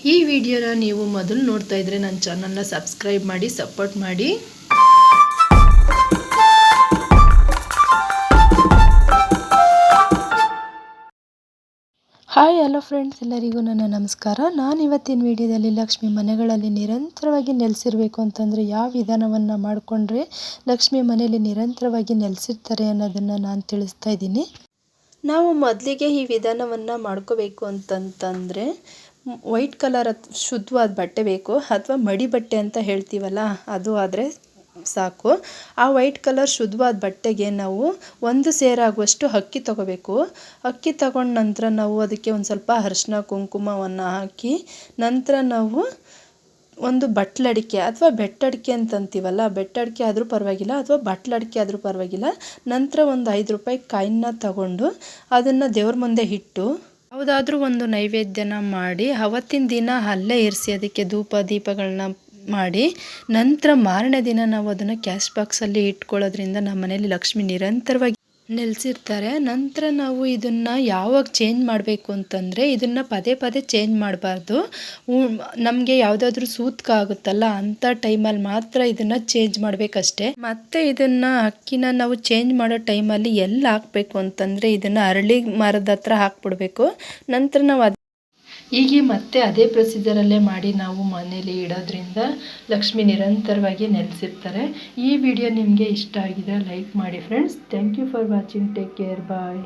ಈ ವಿಡಿಯೋನ ನೀವು ಮೊದಲು ನೋಡ್ತಾ ಇದ್ರೆ ನನ್ನ ಚಾನಲ್ನ ಸಬ್ಸ್ಕ್ರೈಬ್ ಮಾಡಿ ಸಪೋರ್ಟ್ ಮಾಡಿ. ಹಾಯ್ ಹಲೋ ಫ್ರೆಂಡ್ಸ್, ಎಲ್ಲರಿಗೂ ನನ್ನ ನಮಸ್ಕಾರ. ನಾನು ಇವತ್ತಿನ ವಿಡಿಯೋದಲ್ಲಿ ಲಕ್ಷ್ಮಿ ಮನೆಗಳಲ್ಲಿ ನಿರಂತರವಾಗಿ ನೆಲೆಸಿರಬೇಕು ಅಂತಂದರೆ ಯಾವ ವಿಧಾನವನ್ನು ಮಾಡಿಕೊಂಡ್ರೆ ಲಕ್ಷ್ಮಿ ಮನೆಯಲ್ಲಿ ನಿರಂತರವಾಗಿ ನೆಲೆಸಿರ್ತಾರೆ ಅನ್ನೋದನ್ನು ನಾನು ತಿಳಿಸ್ತಾ ಇದ್ದೀನಿ. ನಾವು ಮೊದಲಿಗೆ ಈ ವಿಧಾನವನ್ನು ಮಾಡ್ಕೋಬೇಕು ಅಂತಂತಂದರೆ ವೈಟ್ ಕಲರ್ ಶುದ್ಧವಾದ ಬಟ್ಟೆ ಬೇಕು, ಅಥವಾ ಮಡಿ ಬಟ್ಟೆ ಅಂತ ಹೇಳ್ತೀವಲ್ಲ ಅದು ಆದರೆ ಸಾಕು. ಆ ವೈಟ್ ಕಲರ್ ಶುದ್ಧವಾದ ಬಟ್ಟೆಗೆ ನಾವು 1 ಸೇರಾಗುವಷ್ಟು ಅಕ್ಕಿ ತೊಗೋಬೇಕು. ಅಕ್ಕಿ ತಗೊಂಡ ನಂತರ ನಾವು ಅದಕ್ಕೆ ಒಂದು ಸ್ವಲ್ಪ ಅರಿಶಿನ ಕುಂಕುಮವನ್ನು ಹಾಕಿ ನಂತರ ನಾವು ಒಂದು ಬಟ್ಲಡಿಕೆ ಅಥವಾ ಬೆಟ್ಟಡಿಕೆ ಅಂತಂತೀವಲ್ಲ, ಬೆಟ್ಟಡಿಕೆ ಆದರೂ ಪರವಾಗಿಲ್ಲ ಅಥವಾ ಬಟ್ಲಡಿಕೆ ಆದರೂ ಪರವಾಗಿಲ್ಲ. ನಂತರ ಒಂದು 5 ರೂಪಾಯಿ ಕಾಯಿನ್ನ ತಗೊಂಡು ಅದನ್ನು ದೇವ್ರ ಮುಂದೆ ಇಟ್ಟು ಯಾವುದಾದ್ರೂ ಒಂದು ನೈವೇದ್ಯನ ಮಾಡಿ ಅವತ್ತಿನ ದಿನ ಅಲ್ಲೇ ಇರಿಸಿ ಅದಕ್ಕೆ ಧೂಪ ದೀಪಗಳನ್ನ ಮಾಡಿ ನಂತರ ಮಾರನೇ ದಿನ ನಾವು ಅದನ್ನು ಕ್ಯಾಶ್ ಬಾಕ್ಸಲ್ಲಿ ಇಟ್ಕೊಳ್ಳೋದ್ರಿಂದ ನಮ್ಮ ಮನೇಲಿ ಲಕ್ಷ್ಮಿ ನಿರಂತರವಾಗಿ ನೆಲೆಸಿರ್ತಾರೆ. ನಂತರ ನಾವು ಇದನ್ನು ಯಾವಾಗ ಚೇಂಜ್ ಮಾಡಬೇಕು ಅಂತಂದರೆ ಇದನ್ನು ಪದೇ ಪದೇ ಚೇಂಜ್ ಮಾಡಬಾರ್ದು. ನಮಗೆ ಯಾವುದಾದ್ರೂ ಸೂತ್ಕ ಆಗುತ್ತಲ್ಲ ಅಂಥ ಟೈಮಲ್ಲಿ ಮಾತ್ರ ಇದನ್ನು ಚೇಂಜ್ ಮಾಡಬೇಕಷ್ಟೆ. ಮತ್ತು ಇದನ್ನು ಅಕ್ಕಿನ ನಾವು ಚೇಂಜ್ ಮಾಡೋ ಟೈಮಲ್ಲಿ ಎಲ್ಲಿ ಹಾಕಬೇಕು ಅಂತಂದರೆ ಇದನ್ನು ಅರಳಿ ಮರದ ಹತ್ರ ಹಾಕ್ಬಿಡ್ಬೇಕು. ನಂತರ ನಾವು ಹೀಗೆ ಮತ್ತೆ ಅದೇ ಪ್ರೊಸೀಜರಲ್ಲೇ ಮಾಡಿ ನಾವು ಮನೇಲಿ ಇಡೋದ್ರಿಂದ ಲಕ್ಷ್ಮಿ ನಿರಂತರವಾಗಿ ನೆಲೆಸಿರ್ತಾರೆ. ಈ ವಿಡಿಯೋ ನಿಮಗೆ ಇಷ್ಟ ಆಗಿದ್ರೆ ಲೈಕ್ ಮಾಡಿ friends. Thank you for watching. Take care. Bye.